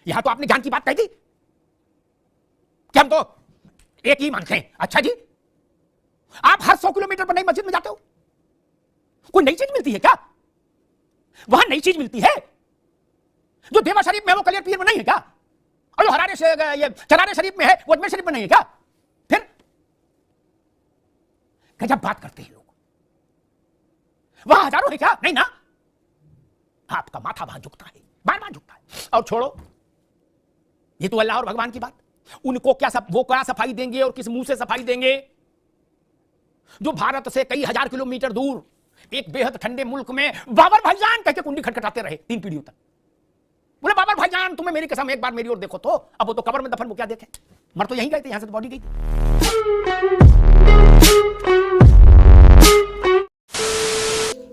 यहां तो आपने ज्ञान की बात कही थी कि हम तो एक ही मानते हैं। अच्छा जी, आप हर 100 किलोमीटर पर नई मस्जिद में जाते हो, कोई नई चीज मिलती है क्या? वहां नई चीज मिलती है जो देवा शरीफ में है वो कलियर पीर में नहीं है क्या? और जो हरारे से ये चरारे शरीफ में है वो अजमेर शरीफ में नहीं है क्या? फिर गजब बात करते हैं लोग। वहां हजारों है क्या? नहीं ना। आपका माथा वहां झुकता है, बार बार झुकता है। और छोड़ो, ये तो अल्लाह और भगवान की बात, उनको क्या वो क्या सफाई देंगे और किस मुंह से सफाई देंगे जो भारत से कई हजार किलोमीटर दूर एक बेहद ठंडे मुल्क में बाबर भाईजान कह के कुंडी खटखटाते रहे 3 पीढ़ियों तक। बोले बाबर भाईजान तुम्हें मेरी कसम एक बार मेरी ओर देखो तो। अब वो तो कब्र में दफन, वो क्या देखे, मर तो यहीं गए थे, यहां से तो बॉडी गई थी।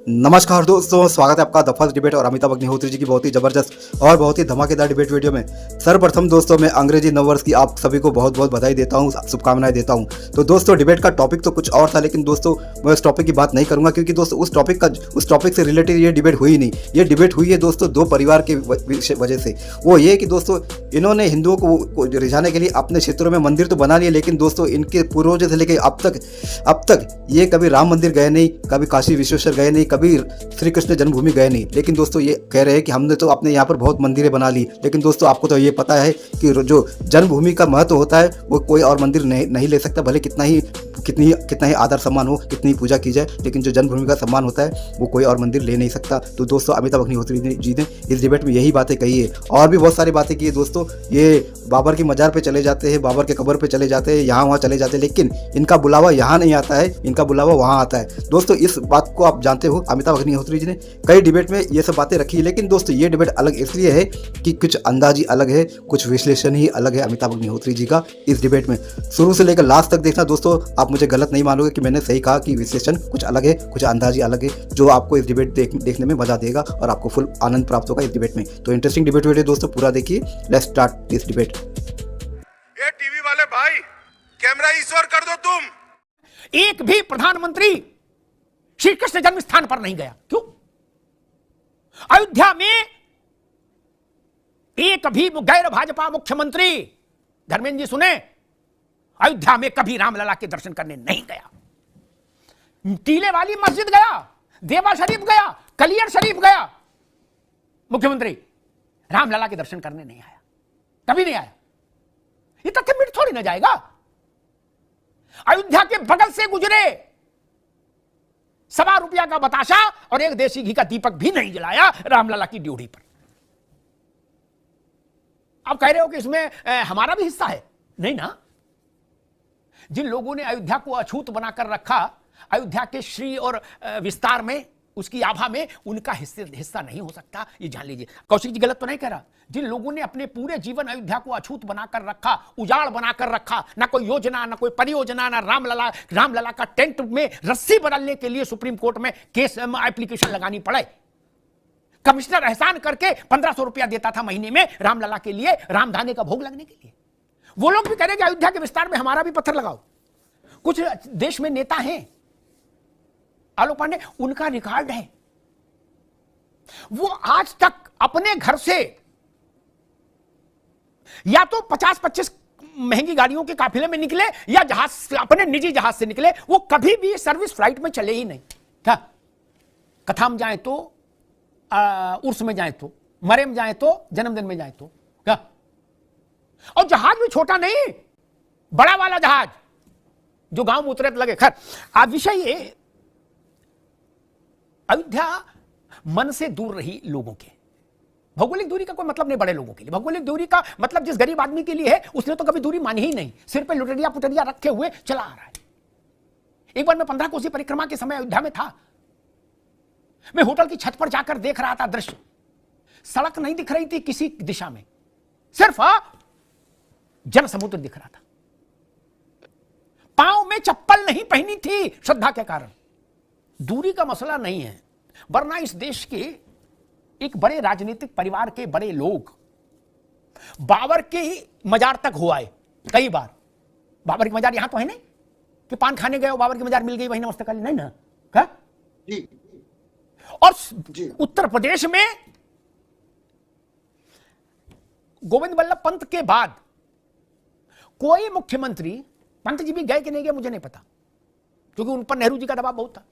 नमस्कार दोस्तों, स्वागत है आपका द फर्स्ट डिबेट और अमिताभ अग्निहोत्री जी की बहुत ही जबरदस्त और बहुत ही धमाकेदार डिबेट वीडियो में। सर्वप्रथम दोस्तों मैं अंग्रेजी नववर्ष की आप सभी को बहुत बहुत बधाई देता हूं, शुभकामनाएं देता हूं। तो दोस्तों डिबेट का टॉपिक तो कुछ और था, लेकिन दोस्तों मैं उस टॉपिक की बात नहीं करूंगा क्योंकि दोस्तों उस टॉपिक से रिलेटेड ये डिबेट हुई नहीं। ये डिबेट हुई है दोस्तों 2 परिवार की वजह से। वो ये कि दोस्तों इन्होंने हिंदुओं को रिझाने के लिए अपने क्षेत्रों में मंदिर तो बना लिए, लेकिन दोस्तों इनके पूर्वजों से लेकर अब तक ये कभी राम मंदिर गए नहीं, कभी काशी विश्वेश्वर गए नहीं, कभी श्री कृष्ण जन्मभूमि गए नहीं। लेकिन दोस्तों ये कह रहे हैं कि हमने तो अपने यहाँ पर बहुत मंदिरें बना ली, लेकिन दोस्तों आपको तो ये पता है कि जो जन्मभूमि का महत्व होता है वो कोई और मंदिर नहीं ले सकता, भले कितना ही आदर सम्मान हो, कितनी पूजा की जाए, लेकिन जो जन्मभूमि का सम्मान होता है वो कोई और मंदिर ले नहीं सकता। तो दोस्तों अमिताभ अग्निहोत्री जी ने इस डिबेट में यही बातें कही है और भी बहुत सारी बातें की है दोस्तों। ये बाबर की मजार पे चले जाते हैं, बाबर के कब्र पे चले जाते हैं, यहाँ वहाँ चले जाते हैं, लेकिन इनका बुलावा यहाँ नहीं आता है, इनका बुलावा वहाँ आता है। दोस्तों इस बात को आप जानते हो, अमिताभ अग्निहोत्री जी ने कई डिबेट में ये सब बातें रखी है, लेकिन दोस्तों ये डिबेट अलग इसलिए है कि कुछ अंदाजी अलग है, कुछ विश्लेषण ही अलग है अमिताभ अग्निहोत्री जी का इस डिबेट में। शुरू से लेकर लास्ट तक देखना दोस्तों, आप मुझे गलत नहीं मानोगे कि मैंने सही कहा कि विश्लेषण कुछ अलग है, कुछ अंदाजी अलग है, जो आपको इस डिबेट देखने में मजा देगा और आपको फुल आनंद प्राप्त होगा इस डिबेट में। तो इंटरेस्टिंग डिबेट वीडियो दोस्तों पूरा देखिए। Let's start this debate. ये टीवी वाले भाई कैमरा ईश्वर कर दो तुम। एक भी प्रधानमंत्री श्री कृष्ण जन्म स्थान पर नहीं गया। क्यों? अयोध्या में एक भी गैर भाजपा मुख्यमंत्री, धर्मेंद्र जी सुने, अयोध्या में कभी रामलला के दर्शन करने नहीं गया। टीले वाली मस्जिद गया, देवा शरीफ गया, कलियर शरीफ गया, मुख्यमंत्री रामलला के दर्शन करने नहीं आया, कभी नहीं आया। ये तथ्य मिट थोड़ी ना जाएगा। अयोध्या के बगल से गुजरे, ₹1.25 का बताशा और एक देसी घी का दीपक भी नहीं जलाया रामलला की ड्यूटी पर। आप कह रहे हो कि इसमें हमारा भी हिस्सा है? नहीं ना। जिन लोगों ने अयोध्या को अछूत बनाकर रखा, अयोध्या के श्री और विस्तार में, उसकी आभा में उनका हिस्सा नहीं हो सकता, ये जान लीजिए। कौशिक जी गलत तो नहीं कह रहा। जिन लोगों ने अपने पूरे जीवन अयोध्या को अछूत बनाकर रखा, उजाड़ बनाकर रखा, ना कोई योजना, ना कोई परियोजना, ना रामलला का टेंट में रस्सी बदलने के लिए सुप्रीम कोर्ट में केस एप्लीकेशन लगानी पड़े। कमिश्नर एहसान करके 1500 रुपया देता था महीने में रामलला के लिए, रामधाने का भोग लगने के लिए। वो लोग भी कह रहे कि अयोध्या के विस्तार में हमारा भी पत्थर लगाओ। कुछ देश में नेता हैं, आलोक पांडे, उनका रिकॉर्ड है, वो आज तक अपने घर से या तो 50-25 महंगी गाड़ियों के काफिले में निकले या जहाज से, अपने निजी जहाज से निकले, वो कभी भी सर्विस फ्लाइट में चले ही नहीं। क्या कथा में जाए तो, उर्स में जाए तो, मरे में जाए तो, जन्मदिन में जाए तो, क्या? और जहाज भी छोटा नहीं, बड़ा वाला जहाज जो गांव में उतरे लगे। खैर, आज विषय ये, अयोध्या मन से दूर रही लोगों के। भौगोलिक दूरी का कोई मतलब नहीं बड़े लोगों के लिए। भौगोलिक दूरी का मतलब जिस गरीब आदमी के लिए है, उसने तो कभी दूरी मानी ही नहीं, सिर पे लुटेरिया पुटेरिया रखे हुए चला आ रहा है। एक बार मैं 15 कोसी परिक्रमा के समय अयोध्या में था। मैं होटल की छत पर जाकर देख रहा था दृश्य। सड़क नहीं दिख रही थी किसी दिशा में, सिर्फ जन समुद्र दिख रहा था। पांव में चप्पल नहीं पहनी थी श्रद्धा के कारण। दूरी का मसला नहीं है, वरना इस देश के एक बड़े राजनीतिक परिवार के बड़े लोग बाबर के मजार तक हो आए कई बार। बाबर की मजार यहां तो है नहीं कि पान खाने गए, बाबर की मजार मिल गई, वही नमस्ते कर ली, नहीं ना। क्या जी। और जी। उत्तर प्रदेश में गोविंद वल्लभ पंत के बाद कोई मुख्यमंत्री, पंत जी भी गए कि नहीं गए मुझे नहीं पता, क्योंकि उन पर नेहरू जी का दबाव बहुत था,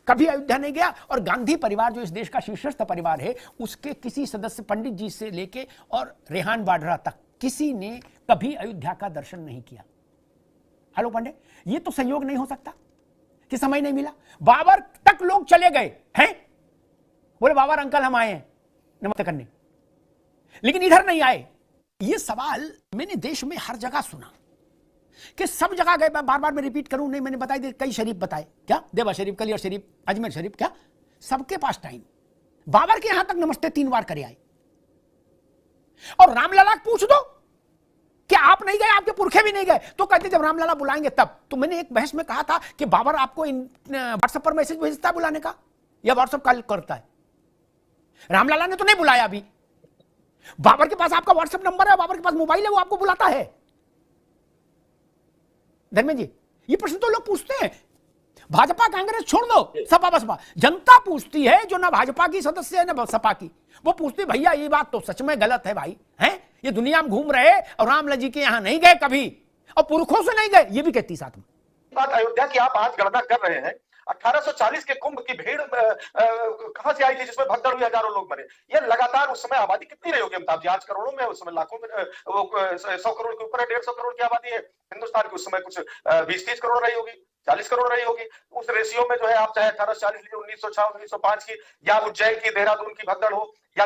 कभी अयोध्या नहीं गया। और गांधी परिवार जो इस देश का शीर्षस्थ परिवार है, उसके किसी सदस्य, पंडित जी से लेके और रेहान बाढरा तक, किसी ने कभी अयोध्या का दर्शन नहीं किया। हेलो पांडे, ये तो संयोग नहीं हो सकता कि समय नहीं मिला। बाबर तक लोग चले गए हैं, बोले बाबर अंकल हम आए हैं नमस्ते करने, लेकिन इधर नहीं आए। ये सवाल मैंने देश में हर जगह सुना कि सब जगह गए। बार बार मैं रिपीट करूं नहीं, मैंने बताई दे, कई शरीफ बताए, क्या देवा शरीफ, कलियर शरीफ, अजमेर शरीफ, क्या सबके पास टाइम। बाबर के यहां तक नमस्ते 3 बार करे आए। और रामलला पूछ दो कि आप नहीं गए, आपके पुरखे भी नहीं गए, तो कहते जब रामलला बुलाएंगे तब। तो मैंने एक बहस में कहा था कि बाबर आपको व्हाट्सएप पर मैसेज भेजता है बुलाने का, या व्हाट्सएप कॉल करता है? रामलला ने तो नहीं बुलाया अभी। बाबर के पास आपका व्हाट्सएप नंबर है, बाबर के पास मोबाइल है, वो आपको बुलाता है। धर्मेंद्र जी, ये प्रश्न तो लोग पूछते हैं। भाजपा कांग्रेस छोड़ दो, सपा बसपा, जनता पूछती है जो ना भाजपा की सदस्य है ना सपा की, वो पूछती भैया ये बात तो सच में गलत है भाई, हैं ये दुनिया में घूम रहे और रामलला जी के यहां नहीं गए कभी, और पुरखों से नहीं गए, ये भी कहती साथ में। बात अयोध्या की आप आज गणना कर रहे हैं, 1840 के कुंभ की भीड़ कहां से आई थी जिसमें भगदड़ हुई, हजारों लोग मरे। ये लगातार उस समय आबादी कितनी रही होगी अमिताभ जी? आज करोड़ों में, उस समय लाखों में, 100 करोड़ के ऊपर है, 150 करोड़ की आबादी है हिंदुस्तान की। उस समय कुछ 20-30 करोड़ रही होगी, 40 करोड़ रही होगी। उस रेशियो में जो है, आप चाहे 1840 लीजिए, 1906, 1905 की, या उज्जैन की, देहरादून की भगदड़ हो, या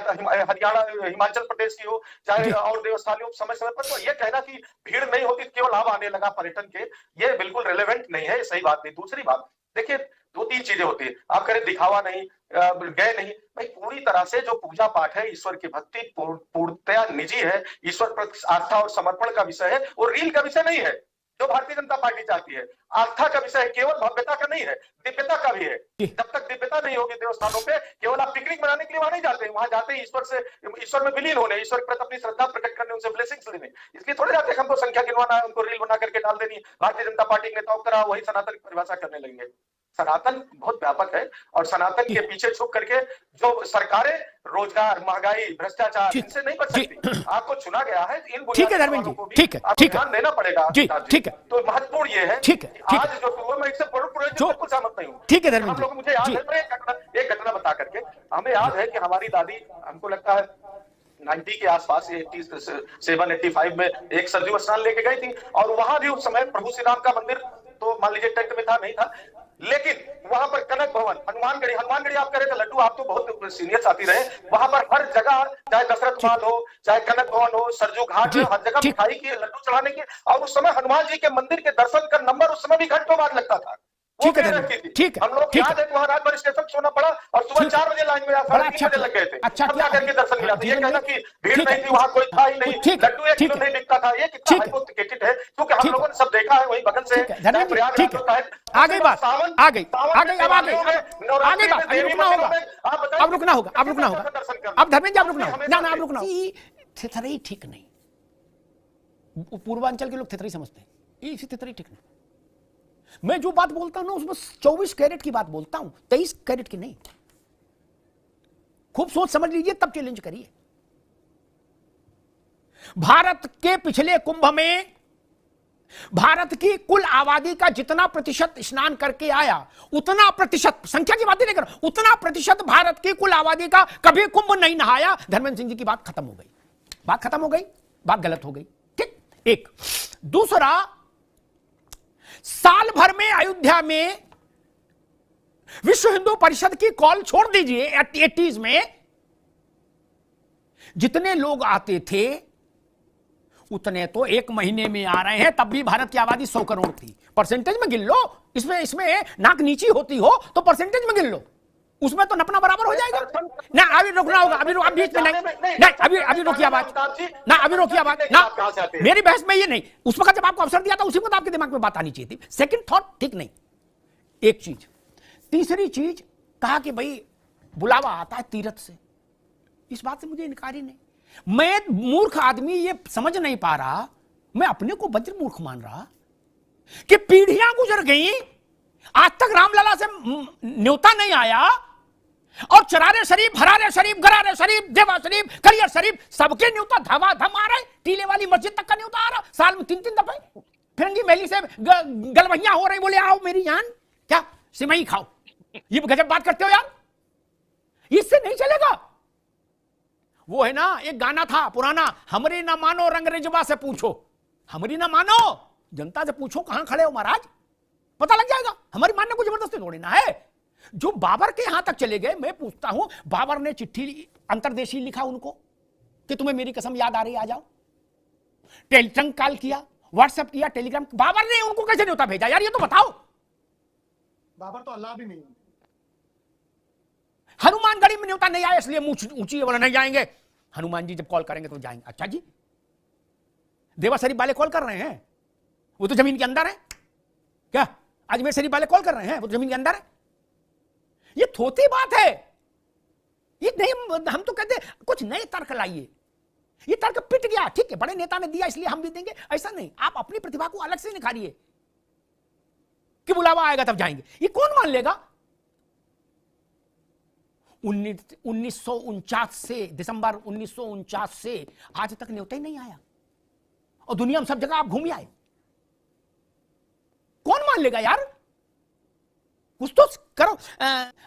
हरियाणा, हिमाचल प्रदेश की हो, चाहे और देवस्थानी हो, समय समय पर। तो ये कहना कि भीड़ नहीं होती, केवल लाभ आने लगा पर्यटन के, ये बिल्कुल रिलेवेंट नहीं है, सही बात नहीं। दूसरी बात देखिए, 2-3 चीजें होती है। आप करें दिखावा नहीं, गए नहीं भाई, पूरी तरह से जो पूजा पाठ है, ईश्वर की भक्ति पूर्णतया निजी है, ईश्वर पर आस्था और समर्पण का विषय है, और रील का विषय नहीं है जो भारतीय जनता पार्टी चाहती है। आस्था का विषय है, केवल भव्यता का नहीं है, दिव्यता का भी है। जब तक दिव्यता नहीं होगी देवस्थानों पे, केवल आप पिकनिक मनाने के लिए वहां नहीं जाते हैं, वहां जाते हैं ईश्वर में विलीन होने, ईश्वर के प्रति अपनी श्रद्धा प्रकट करने, उनसे ब्लेसिंग्स लेने। इसलिए थोड़े जाते हैं हमको संख्या गिनवाना है, उनको रील बना करके डाल देनी। भारतीय जनता पार्टी के नेताओं की तरह वही सनातन की परिभाषा करने लगेंगे। सनातन बहुत व्यापक है, और सनातन के पीछे छुप करके जो सरकारें रोजगार, महंगाई, भ्रष्टाचार, इनसे नहीं बच सकती। आपको चुना गया है, इन बुनियादी को भी ध्यान देना पड़ेगा। ठीक है, तो महत्वपूर्ण ये है, आज जो मैं इससे बिल्कुल सहमत नहीं हूँ। ठीक है धर्मेंद्र, हम लोग, मुझे याद है एक घटना बता करके, हमें याद है कि हमारी दादी, हमको लगता है 90 के आसपास, 87-85 में एक सरयू स्नान लेके गई थी, और वहां भी उस समय प्रभु श्री राम का मंदिर तो मान लीजिए टेंट में था, नहीं था, लेकिन वहां पर कनक भवन, हनुमानगढ़ी आप कह रहे थे लड्डू, आप तो बहुत सीनियर साथी रहे, वहां पर हर जगह, चाहे दशरथ महल हो, चाहे कनक भवन हो, सरजू घाट हो, हर जगह मिठाई की, लड्डू चढ़ाने की। और उस समय हनुमान जी के मंदिर के दर्शन का नंबर उस समय भी घंटों बाद लगता था। ठीक है, हम लोग याद है कि वहां रात भर स्टेशन सोना पड़ा, और सुबह 4 बजे लाइन में 3 बजे लग गए थे, अच्छा क्या करके दर्शन मिला था। ये कहना कि भीड़ नहीं थी, वहां कोई था ही नहीं, लड्डू 1 किलो नहीं बिकता था, ये कितना हाइपोथेटिकल है, क्योंकि हम लोगों ने सब देखा है, वही बगल से आगे बात, आगे अब रुकना होगा। अब धर्मेंद्र जी आप रुकना होगा, ना आप रुकना, थेथरई ठीक नहीं। पूर्वांचल के लोग थेथरई समझते हैं, ये थेथरई ठीक नहीं। मैं जो बात बोलता हूं ना, उसमें 24 कैरेट की बात बोलता हूं, 23 कैरेट की नहीं। खूब सोच समझ लीजिए, तब चैलेंज करिए। भारत के पिछले कुंभ में भारत की कुल आबादी का जितना प्रतिशत स्नान करके आया, उतना प्रतिशत, संख्या की बात नहीं कर, उतना प्रतिशत भारत की कुल आबादी का कभी कुंभ नहीं नहाया। धर्मेंद्र सिंह जी की बात खत्म हो गई, बात गलत हो गई। ठीक, एक। दूसरा, साल भर में अयोध्या में विश्व हिंदू परिषद की कॉल छोड़ दीजिए, 80s में जितने लोग आते थे उतने तो 1 महीने में आ रहे हैं, तब भी भारत की आबादी 100 करोड़ थी। परसेंटेज में गिन लो, इसमें नाक नीची होती हो तो परसेंटेज में गिन लो, उसमें तो नपना बराबर हो जाएगा ना। अभी रुकना होगा, अभी बीच में नहीं, अभी रोकिए आवाज ना, अभी रोकिए आवाज ना। मेरी बहस में ये नहीं, उस वक्त जब आपको अवसर दिया था उसी वक्त आपके दिमाग में बात आनी चाहिए थी। सेकंड थॉट ठीक नहीं, एक चीज। तीसरी चीज, कहा कि भाई बुलावा आता है तीरथ से, इस बात से मुझे इनकार ही नहीं। मैं मूर्ख आदमी ये समझ नहीं पा रहा, मैं अपने को वज्र मूर्ख मान रहा कि पीढ़ियां गुजर गई, आज तक रामलला से न्योता नहीं आया, और चरारे शरीफ, हरारे शरीफ, गरारे शरीफ, देवा शरीफ, करियर शरीफ, सबके न्योता धमाधम आ रहे। टीले वाली मस्जिद तक का न्योता आ रहा, साल में 3-3 दफे। फिरंगी महली से गलवैया हो रही, बोले आओ मेरी जान, क्या सिमई खाओ। ये गजब बात करते हो यार, इससे नहीं चलेगा। वो है ना, एक गाना था पुराना, हमरे ना मानो रंगरेजबा से पूछो। हमारी ना मानो, जनता से पूछो कहां खड़े हो महाराज, पता लग जाएगा। हमारी मानने को जबरदस्ती थोड़ी ना है। जो बाबर के यहां तक चले गए, मैं पूछता हूं, बाबर ने चिट्ठी अंतरदेशी लिखा उनको कि तुम्हें मेरी कसम याद आ रही है, आ जाओ। टेलीफोन कॉल किया, व्हाट्सएप किया, टेलीग्राम, बाबर ने उनको कैसे न्योता भेजा यार, ये तो बताओ। बाबर तो अल्लाह भी नहीं है। हनुमानगढ़ी में न्योता नहीं आया, इसलिए मुंह ऊंची बोला नहीं जाएंगे। हनुमान जी जब कॉल करेंगे तो जाएंगे। अच्छा जी, देवा शरीफ वाले कॉल कर रहे हैं, वो तो जमीन के अंदर है। क्या अजमेर शरीफ वाले कॉल कर रहे हैं, वो तो जमीन के अंदर है। ये थोती बात है, ये नहीं। हम तो कहते कुछ नए तर्क लाइए, ये तर्क पिट गया, ठीक है, बड़े नेता ने दिया इसलिए हम भी देंगे, ऐसा नहीं। आप अपनी प्रतिभा को अलग से निखारिए कि बुलावा आएगा तब जाएंगे, ये कौन मान लेगा। 1949 से, दिसंबर 1949 से आज तक न्योता ही नहीं आया, और दुनिया में सब जगह आप घूम आए, कौन मान लेगा यार। कुछ तो करो।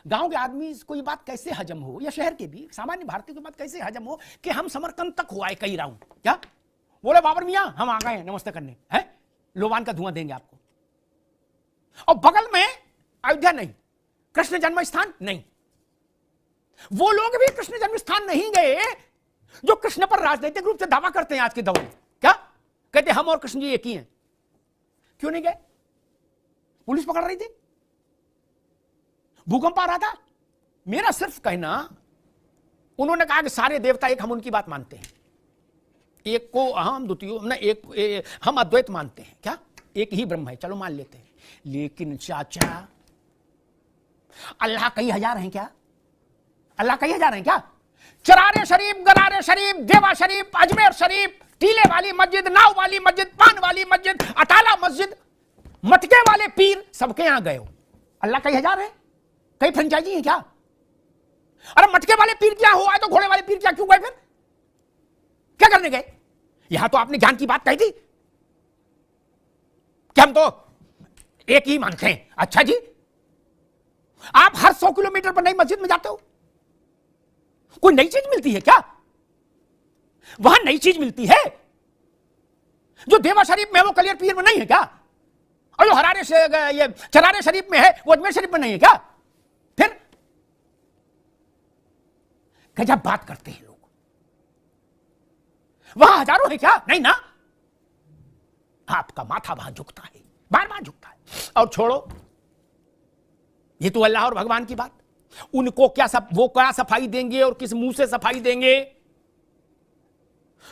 गांव के आदमी को ये बात कैसे हजम हो, या शहर के भी सामान्य भारतीय को बात कैसे हजम हो कि हम समरकंद तक हुआ है कई राउंड। क्या बोले बाबर मियां, हम आ गए हैं नमस्ते करने, हैं लोबान का धुआं देंगे आपको। और बगल में अयोध्या नहीं, कृष्ण जन्म स्थान नहीं। वो लोग भी कृष्ण जन्म स्थान नहीं गए जो कृष्ण पर राजनीतिक रूप से दावा करते हैं आज के दौर में। क्या कहते हम और कृष्ण जी एक ही हैं। क्यों नहीं गए, पुलिस पकड़ रही थी, भूकंप आ रहा था। मेरा सिर्फ कहना, उन्होंने कहा कि सारे देवता एक, हम उनकी बात मानते हैं, एक को अहम द्वितीय ना, एक हम अद्वैत मानते हैं। क्या एक ही ब्रह्म है, चलो मान लेते हैं। लेकिन चाचा, अल्लाह कई हजार हैं क्या, अल्लाह कई हजार हैं क्या। चरारे शरीफ, गरारे शरीफ, देवा शरीफ, अजमेर शरीफ, टीले वाली मस्जिद, नाव वाली मस्जिद, पान वाली मस्जिद, अटाला मस्जिद, मटके वाले पीर, सबके यहां गए हो। अल्लाह कई हजार है, कई फ्रेंचाइजी है क्या। अरे मटके वाले पीर क्या हुआ है तो घोड़े वाले पीर क्या क्यों गए, फिर क्या करने गए। यहां तो आपने ज्ञान की बात कही थी कि हम तो एक ही मानते हैं। अच्छा जी, आप हर 100 किलोमीटर पर नई मस्जिद में जाते हो, कोई नई चीज मिलती है क्या। वहां नई चीज मिलती है जो देवा शरीफ में, वो कलियर पीर में नहीं है क्या। और जो हरारे से ये चरारे शरीफ में है, वो अजमेर शरीफ में नहीं है क्या। फिर गजब बात करते हैं लोग। वहां हजारों है क्या, नहीं ना। आपका माथा वहां झुकता है, बार बार झुकता है। और छोड़ो, ये तो अल्लाह और भगवान की बात, उनको क्या वो क्या सफाई देंगे और किस मुंह से सफाई देंगे।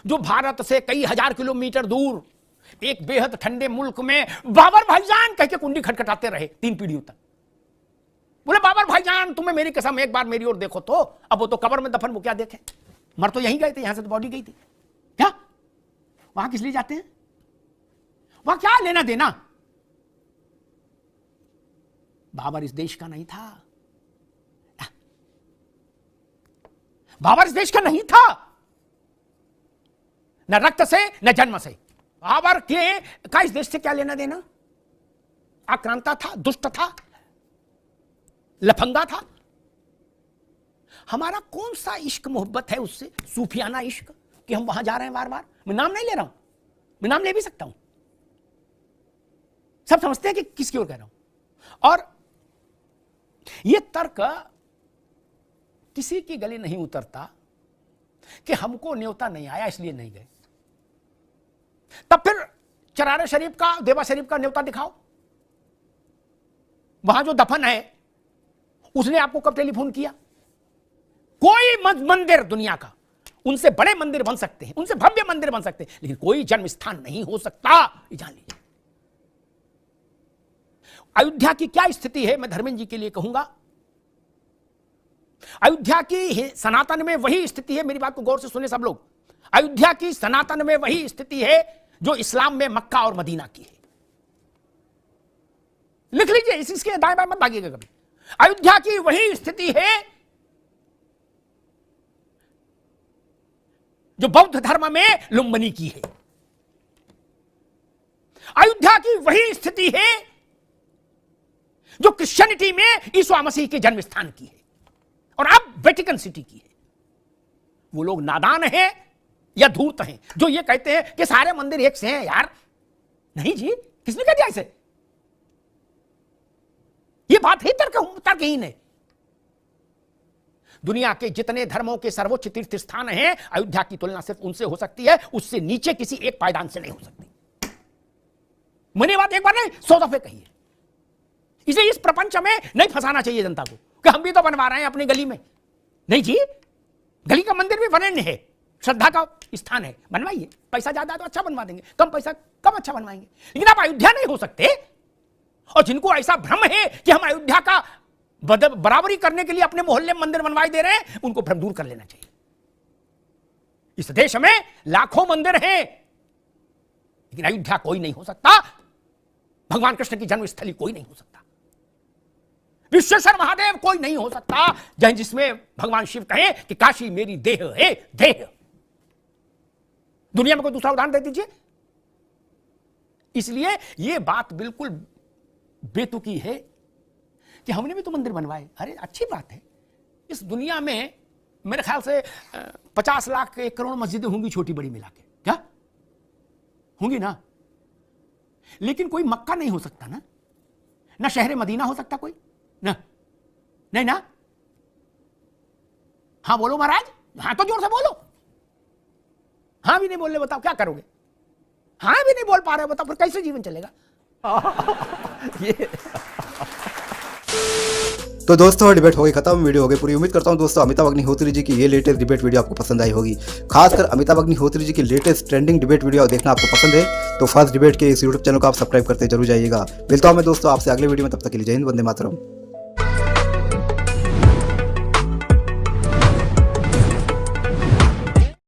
जो भारत से कई हजार किलोमीटर दूर एक बेहद ठंडे मुल्क में बाबर भाईजान कह के कुंडी खटखटाते रहे 3 पीढ़ियों तक। बोले बाबर भाईजान, तुम्हें मेरी कसम एक बार मेरी ओर देखो तो। अब वो तो कब्र में दफन, वो क्या देखे, मर तो यहीं गए थे, यहां से तो बॉडी गई थी। क्या वहां किस लिए जाते हैं, वहां क्या लेना देना। बाबर इस देश का नहीं था, बाबर इस देश का नहीं था, न रक्त से न जन्म से। बाबर के का इस देश से क्या लेना देना। आक्रांता था, दुष्ट था, लफंगा था। हमारा कौन सा इश्क मोहब्बत है उससे, सूफियाना इश्क, कि हम वहां जा रहे हैं बार बार। मैं नाम नहीं ले रहा हूं, मैं नाम ले भी सकता हूं, सब समझते हैं कि किसकी ओर कह रहा हूं। और यह तर्क किसी की गले नहीं उतरता कि हमको न्योता नहीं आया इसलिए नहीं गए। तब फिर चरारे शरीफ का, देवा शरीफ का न्योता दिखाओ। वहां जो दफन है उसने आपको कब टेलीफोन किया। कोई मंदिर दुनिया का, उनसे बड़े मंदिर बन सकते हैं, उनसे भव्य मंदिर बन सकते हैं, लेकिन कोई जन्म स्थान नहीं हो सकता, ये जान लीजिए। अयोध्या की क्या स्थिति है, मैं धर्मेंद्र जी के लिए कहूंगा। अयोध्या की सनातन में वही स्थिति है, मेरी बात को गौर से सुने सब लोग। अयोध्या की सनातन में वही स्थिति है जो इस्लाम में मक्का और मदीना की है। लिख लीजिए, इसके दाएं बाएं मत भागिएगा कभी। अयोध्या की वही स्थिति है जो बौद्ध धर्म में लुम्बिनी की है। अयोध्या की वही स्थिति है जो क्रिश्चियनिटी में यीशु मसीह के जन्म स्थान की है और अब वेटिकन सिटी की है। वो लोग नादान हैं या धूर्त हैं जो ये कहते हैं कि सारे मंदिर एक से हैं। यार नहीं जी, किसने कह दिया इसे? ये बात है तर्कहीन है। दुनिया के जितने धर्मों के सर्वोच्च तीर्थ स्थान हैं, अयोध्या की तुलना सिर्फ उनसे हो सकती है, उससे नीचे किसी एक पायदान से नहीं हो सकती। मैंने बात एक बार नहीं 100 दफे कही है। इसे इस प्रपंच में नहीं फंसाना चाहिए जनता को कि हम भी तो बनवा रहे हैं अपनी गली में। नहीं जी, गली का मंदिर भी बनने है, श्रद्धा का स्थान है, बनवाइए। पैसा ज्यादा तो अच्छा बनवा देंगे, कम पैसा कम अच्छा बनवाएंगे। लेकिन आप अयोध्या नहीं हो सकते। और जिनको ऐसा भ्रम है कि हम अयोध्या का बराबरी करने के लिए अपने मोहल्ले में मंदिर बनवाई दे रहे हैं, उनको भ्रम दूर कर लेना चाहिए। इस देश में लाखों मंदिर हैं, लेकिन अयोध्या कोई नहीं हो सकता। भगवान कृष्ण की जन्मस्थली कोई नहीं हो सकता। विश्वेश्वर महादेव कोई नहीं हो सकता, जहां जिसमें भगवान शिव कहे कि काशी मेरी देह है, देह। दुनिया में कोई दूसरा उदाहरण दे दीजिए। इसलिए यह बात बिल्कुल बेतुकी है कि हमने भी तो मंदिर बनवाए। अरे अच्छी बात है। इस दुनिया में मेरे ख्याल से 50 लाख 1 करोड़ मस्जिदें होंगी, छोटी बड़ी मिला के। क्या होंगी ना? लेकिन कोई मक्का नहीं हो सकता ना शहर मदीना हो सकता कोई ना, नहीं ना। हाँ बोलो महाराज, हाँ तो जोर से बोलो। हाँ भी नहीं बोल रहे, बताओ क्या करोगे? हाँ भी नहीं बोल पा रहे, बताओ फिर कैसे जीवन चलेगा? ये तो दोस्तों डिबेट हो गई खत्म, वीडियो हो गई पूरी। उम्मीद करता हूं दोस्तों अमिताभ अग्निहोत्री जी की ये लेटेस्ट डिबेट वीडियो आपको पसंद आई होगी। खासकर अमिताभ अग्निहोत्री जी की लेटेस्ट ट्रेंडिंग डिबेट वीडियो देखना आपको पसंद है तो फर्स्ट डिबेट के इस यूट्यूब चैनल को आप सब्सक्राइब करते जरूर जाइएगा। मिलता हूं मैं दोस्तों आपसे अगले वीडियो में, तब तक के लिए जय हिंद, वंदे मातरम।